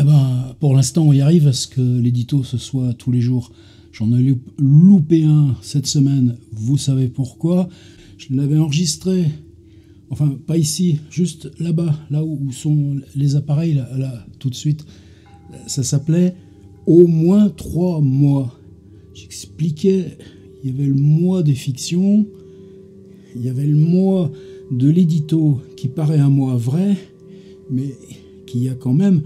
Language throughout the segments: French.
Eh ben, pour l'instant, on y arrive à ce que l'édito ce soit tous les jours. J'en ai loupé un cette semaine, vous savez pourquoi. Je l'avais enregistré, enfin pas ici, juste là-bas, là où sont les appareils, là, tout de suite. Ça s'appelait Au moins 3 mois. J'expliquais, il y avait le mois des fictions, il y avait le mois de l'édito qui paraît un mois vrai, mais qui a quand même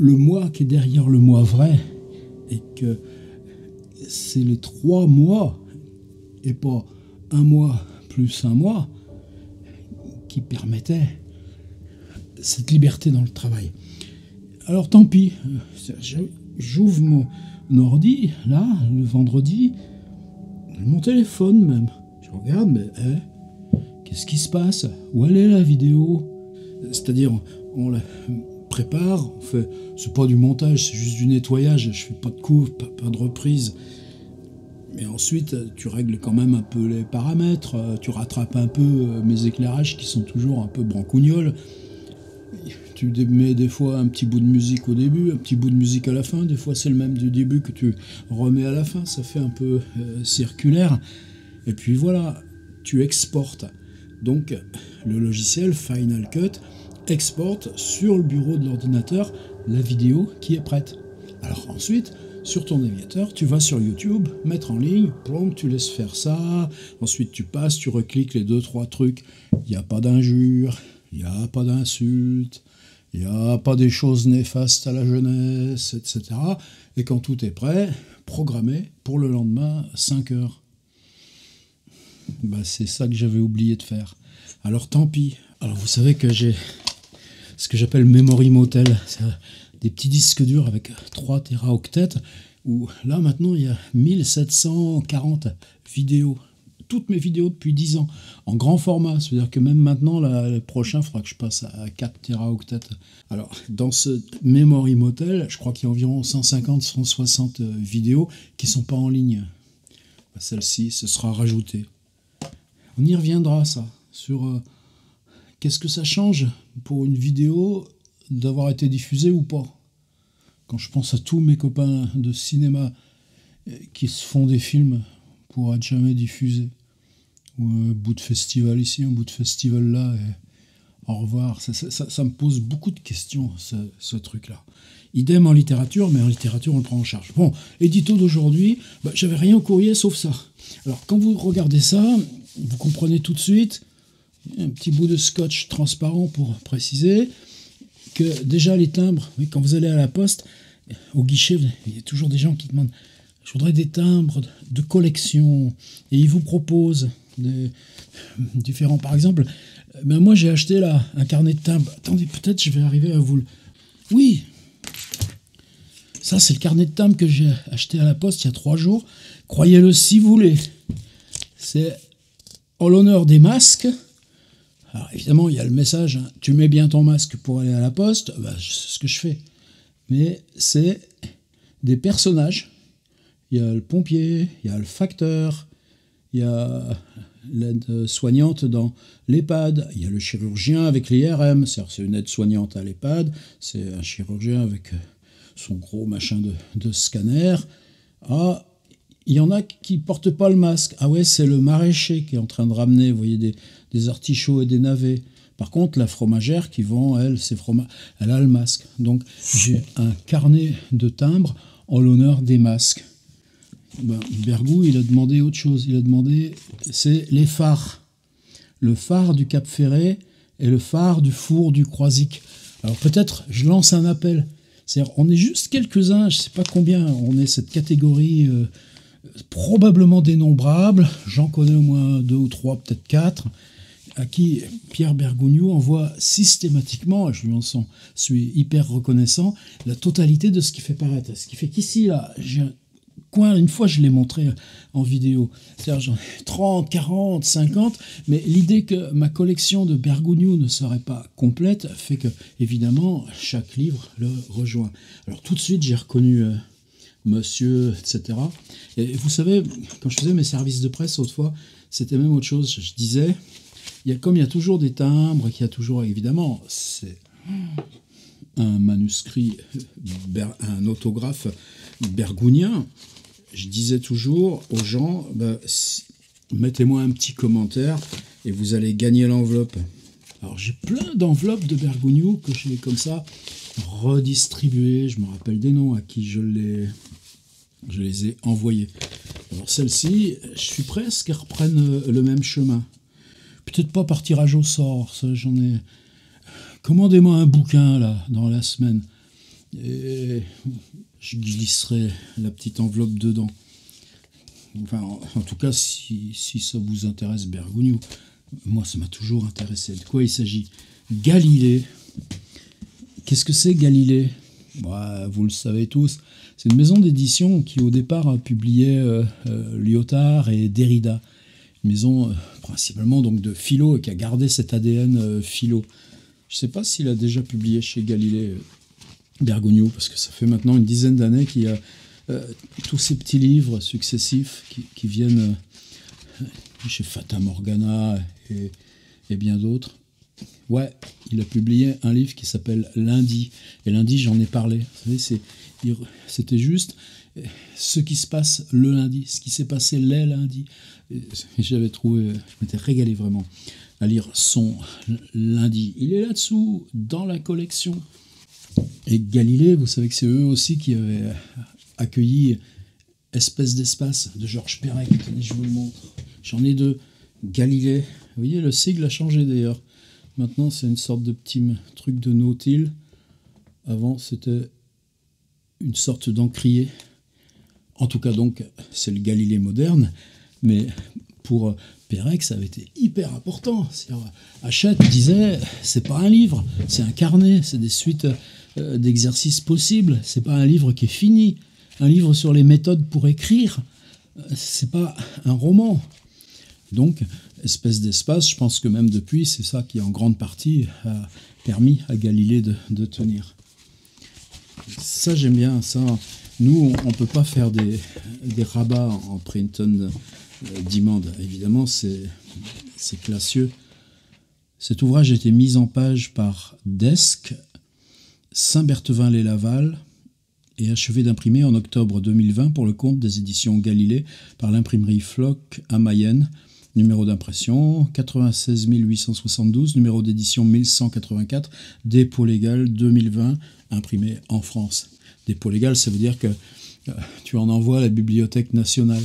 le mois qui est derrière le mois vrai, et que c'est les 3 mois, et pas un mois plus un mois, qui permettaient cette liberté dans le travail. Alors tant pis, j'ouvre mon ordi, là, le vendredi, mon téléphone même. Je regarde, mais qu'est-ce qui se passe? Où elle est la vidéo? C'est-à-dire, on la prépare, on fait, c'est pas du montage, c'est juste du nettoyage, je fais pas de coupe, pas de reprise. Mais ensuite, tu règles quand même un peu les paramètres, tu rattrapes un peu mes éclairages qui sont toujours un peu brancougnoles. Tu mets des fois un petit bout de musique au début, un petit bout de musique à la fin, des fois c'est le même du début que tu remets à la fin, ça fait un peu circulaire. Et puis voilà, tu exportes. Donc le logiciel Final Cut exporte sur le bureau de l'ordinateur la vidéo qui est prête. Alors ensuite, sur ton navigateur, tu vas sur YouTube, mettre en ligne, plomb, tu laisses faire ça, ensuite tu passes, tu recliques les 2-3 trucs, il n'y a pas d'injures, il n'y a pas d'insultes, il n'y a pas des choses néfastes à la jeunesse, etc. Et quand tout est prêt, programmé pour le lendemain, 5 heures. C'est ça que j'avais oublié de faire. Alors tant pis. Alors vous savez que j'ai ce que j'appelle Memory Motel, c'est des petits disques durs avec 3 téraoctets, où là maintenant il y a 1740 vidéos. Toutes mes vidéos depuis 10 ans, en grand format. C'est-à-dire que même maintenant, le prochain, il faudra que je passe à 4 téraoctets. Alors, dans ce Memory Motel, je crois qu'il y a environ 150-160 vidéos qui ne sont pas en ligne. Celle-ci, ce sera rajouté. On y reviendra, ça, sur qu'est-ce que ça change pour une vidéo d'avoir été diffusée ou pas. Quand je pense à tous mes copains de cinéma qui se font des films pour être jamais diffusés, ou un bout de festival ici, un bout de festival là, et au revoir. Ça me pose beaucoup de questions, ce truc-là. Idem en littérature, mais en littérature, on le prend en charge. Bon, édito d'aujourd'hui, j'avais rien au courrier sauf ça. Alors, quand vous regardez ça, vous comprenez tout de suite, un petit bout de scotch transparent pour préciser, que déjà les timbres, quand vous allez à la poste, au guichet, il y a toujours des gens qui demandent « Je voudrais des timbres de collection ». Et ils vous proposent des différents... Par exemple, moi j'ai acheté là un carnet de timbres. Attendez, peut-être je vais arriver à vous le... Oui, ça c'est le carnet de timbres que j'ai acheté à la poste il y a 3 jours. Croyez-le si vous voulez. C'est en l'honneur des masques. Alors évidemment, il y a le message, hein, tu mets bien ton masque pour aller à la poste. C'est ce que je fais. Mais c'est des personnages. Il y a le pompier, il y a le facteur, il y a l'aide-soignante dans l'EHPAD, il y a le chirurgien avec l'IRM, c'est une aide-soignante à l'EHPAD, c'est un chirurgien avec son gros machin de scanner. Ah, il y en a qui ne portent pas le masque. Ah ouais, c'est le maraîcher qui est en train de ramener, vous voyez, des artichauts et des navets. Par contre, la fromagère qui vend, elle, elle a le masque. Donc, j'ai un carnet de timbres en l'honneur des masques. Bergou, il a demandé autre chose. Il a demandé, c'est les phares. Le phare du Cap Ferret et le phare du four du Croisic. Alors peut-être, je lance un appel. C'est-à-dire, on est juste quelques-uns, je ne sais pas combien, on est cette catégorie probablement dénombrable. J'en connais au moins 2 ou 3, peut-être 4, à qui Pierre Bergougnou envoie systématiquement, et je lui en suis hyper reconnaissant, la totalité de ce qu'il fait paraître. Ce qui fait qu'ici, là, j'ai un coin, une fois je l'ai montré en vidéo, c'est-à-dire j'en ai 30, 40, 50, mais l'idée que ma collection de Bergougnou ne serait pas complète fait que, évidemment, chaque livre le rejoint. Alors tout de suite, j'ai reconnu monsieur, etc. Et vous savez, quand je faisais mes services de presse autrefois, c'était même autre chose. Je disais, comme il y a toujours des timbres, qu'il y a toujours, évidemment, un manuscrit, un autographe bergounien, je disais toujours aux gens, mettez-moi un petit commentaire et vous allez gagner l'enveloppe. Alors j'ai plein d'enveloppes de Bergogneau que je l'ai comme ça redistribuées. Je me rappelle des noms à qui je les ai envoyées. Alors celle-ci, je suis presque qu'elle reprenne le même chemin. Peut-être pas par tirage au sort, ça j'en ai... Commandez-moi un bouquin là, dans la semaine. Et je glisserai la petite enveloppe dedans. Enfin, en tout cas, si ça vous intéresse, Bergogneau, moi ça m'a toujours intéressé. De quoi il s'agit? Galilée. Qu'est-ce que c'est Galilée? Vous le savez tous. C'est une maison d'édition qui au départ publiait Lyotard et Derrida. Une maison principalement donc de philo et qui a gardé cet ADN philo. Je ne sais pas s'il a déjà publié chez Galilée Bergogneau, parce que ça fait maintenant une dizaine d'années qu'il y a tous ces petits livres successifs qui viennent chez Fata Morgana et bien d'autres. Ouais, il a publié un livre qui s'appelle Lundi. Et lundi, j'en ai parlé. Vous savez, c'était juste ce qui se passe le lundi, ce qui s'est passé les lundis. J'avais trouvé, je m'étais régalé vraiment à lire son Lundi. Il est là-dessous, dans la collection. Et Galilée, vous savez que c'est eux aussi qui avaient accueilli Espèce d'espace de Georges Perec. Tenez, je vous le montre. J'en ai deux. Galilée. Vous voyez, le sigle a changé d'ailleurs. Maintenant, c'est une sorte de petit truc de nautile. Avant, c'était une sorte d'encrier. En tout cas, donc, c'est le Galilée moderne. Mais pour Perec, ça avait été hyper important. Hachette disait, c'est pas un livre, c'est un carnet, c'est des suites d'exercices possibles. C'est pas un livre qui est fini. Un livre sur les méthodes pour écrire, c'est pas un roman. Donc, Espèce d'espace, je pense que même depuis, c'est ça qui, en grande partie, a permis à Galilée de tenir. Ça, j'aime bien. Ça, nous, on ne peut pas faire des rabats en print on demand. Évidemment, c'est classieux. Cet ouvrage a été mis en page par Desk, Saint-Berthevin-les-Laval, et achevé d'imprimer en octobre 2020 pour le compte des éditions Galilée par l'imprimerie Floc à Mayenne. Numéro d'impression 96 872, numéro d'édition 1184, dépôt légal 2020, imprimé en France. Dépôt légal, ça veut dire que tu en envoies à la Bibliothèque nationale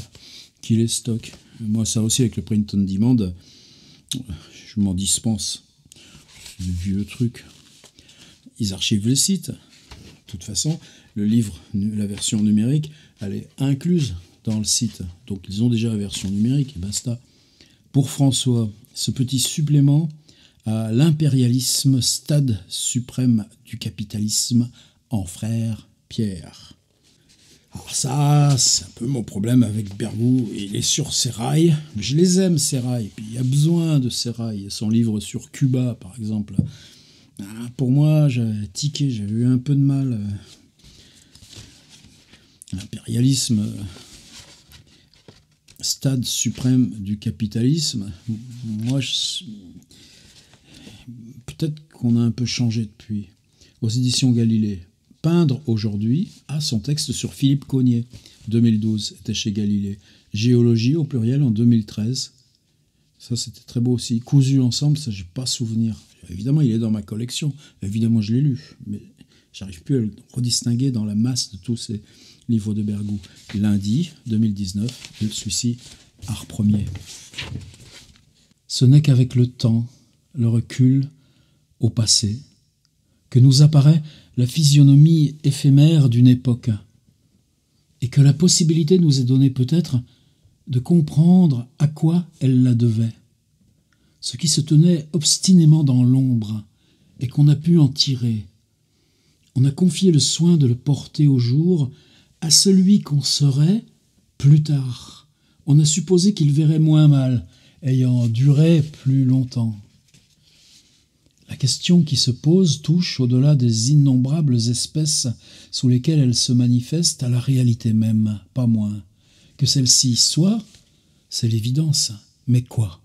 qui les stocke. Moi, ça aussi, avec le print on demand, je m'en dispense. C'est du vieux truc. Ils archivent les sites. De toute façon, le livre, la version numérique, elle est incluse dans le site. Donc, ils ont déjà la version numérique et basta. Pour François, ce petit supplément à l'impérialisme, stade suprême du capitalisme, en frère Pierre. Alors ça, c'est un peu mon problème avec Bergou. Il est sur ses rails. Je les aime, ces rails. Puis il y a besoin de ces rails. Son livre sur Cuba, par exemple. Pour moi, j'avais tiqué, j'avais eu un peu de mal. L'impérialisme... stade suprême du capitalisme, moi, peut-être qu'on a un peu changé depuis. Aux éditions Galilée, Peindre aujourd'hui, son texte sur Philippe Cogniet, 2012, était chez Galilée. Géologie au pluriel en 2013. Ça, c'était très beau aussi. Cousu ensemble, ça, j'ai pas souvenir. Évidemment, il est dans ma collection. Évidemment, je l'ai lu, mais j'arrive plus à le redistinguer dans la masse de tous ces livre de Bergou. Lundi 2019, celui-ci, art premier. Ce n'est qu'avec le temps, le recul au passé, que nous apparaît la physionomie éphémère d'une époque, et que la possibilité nous est donnée peut-être de comprendre à quoi elle la devait. Ce qui se tenait obstinément dans l'ombre, et qu'on a pu en tirer. On a confié le soin de le porter au jour à celui qu'on serait plus tard. On a supposé qu'il verrait moins mal, ayant duré plus longtemps. La question qui se pose touche, au-delà des innombrables espèces sous lesquelles elle se manifeste, à la réalité même, pas moins. Que celle-ci soit, c'est l'évidence. Mais quoi?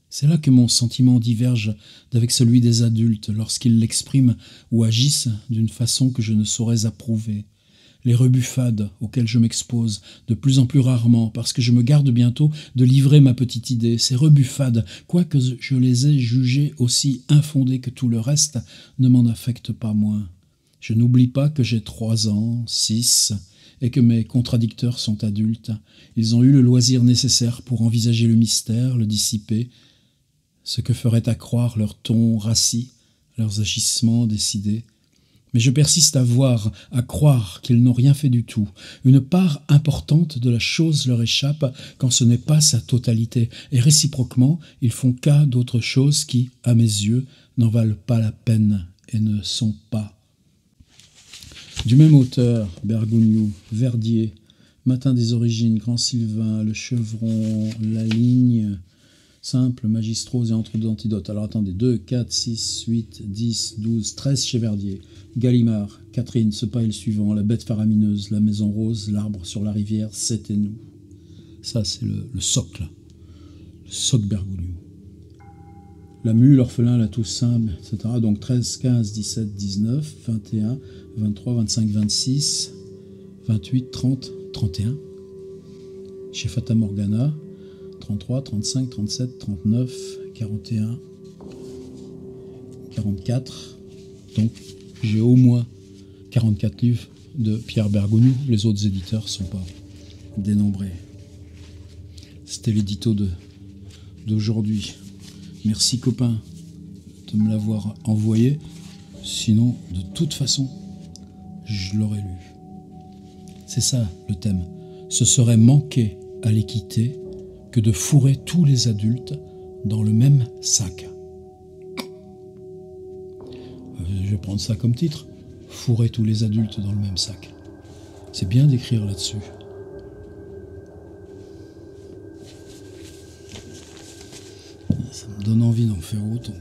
C'est là que mon sentiment diverge d'avec celui des adultes lorsqu'ils l'expriment ou agissent d'une façon que je ne saurais approuver. Les rebuffades auxquelles je m'expose de plus en plus rarement parce que je me garde bientôt de livrer ma petite idée, ces rebuffades, quoique je les ai jugées aussi infondées que tout le reste, ne m'en affectent pas moins. Je n'oublie pas que j'ai 3 ans, 6, et que mes contradicteurs sont adultes. Ils ont eu le loisir nécessaire pour envisager le mystère, le dissiper, ce que ferait accroire leur ton rassis, leurs agissements décidés. Mais je persiste à voir, à croire qu'ils n'ont rien fait du tout. Une part importante de la chose leur échappe quand ce n'est pas sa totalité. Et réciproquement, ils font cas d'autres choses qui, à mes yeux, n'en valent pas la peine et ne sont pas. Du même auteur, Bergogneau, Verdier, Matin des origines, Grand Sylvain, Le Chevron, La Ligne, Simple, Magistrose et Entre deux antidotes. Alors attendez, 2, 4, 6, 8, 10, 12, 13 chez Verdier. Gallimard, Catherine, ce pas est le suivant, La bête faramineuse, La maison rose, L'arbre sur la rivière, C'était nous. Ça, c'est le socle. Le socle Bergogneau. La mule, l'orphelin, la Toussaint, etc. Donc 13, 15, 17, 19, 21, 23, 25, 26, 28, 30, 31. Chez Fata Morgana, 33, 35, 37, 39, 41, 44. Donc j'ai au moins 44 livres de Pierre Bergogneau. Les autres éditeurs ne sont pas dénombrés. C'était l'édito d'aujourd'hui. Merci copain de me l'avoir envoyé. Sinon, de toute façon, je l'aurais lu. C'est ça le thème. Ce serait manquer à l'équité que de fourrer tous les adultes dans le même sac. Je vais prendre ça comme titre. Fourrer tous les adultes dans le même sac. C'est bien d'écrire là-dessus. Ça me donne envie d'en faire autant.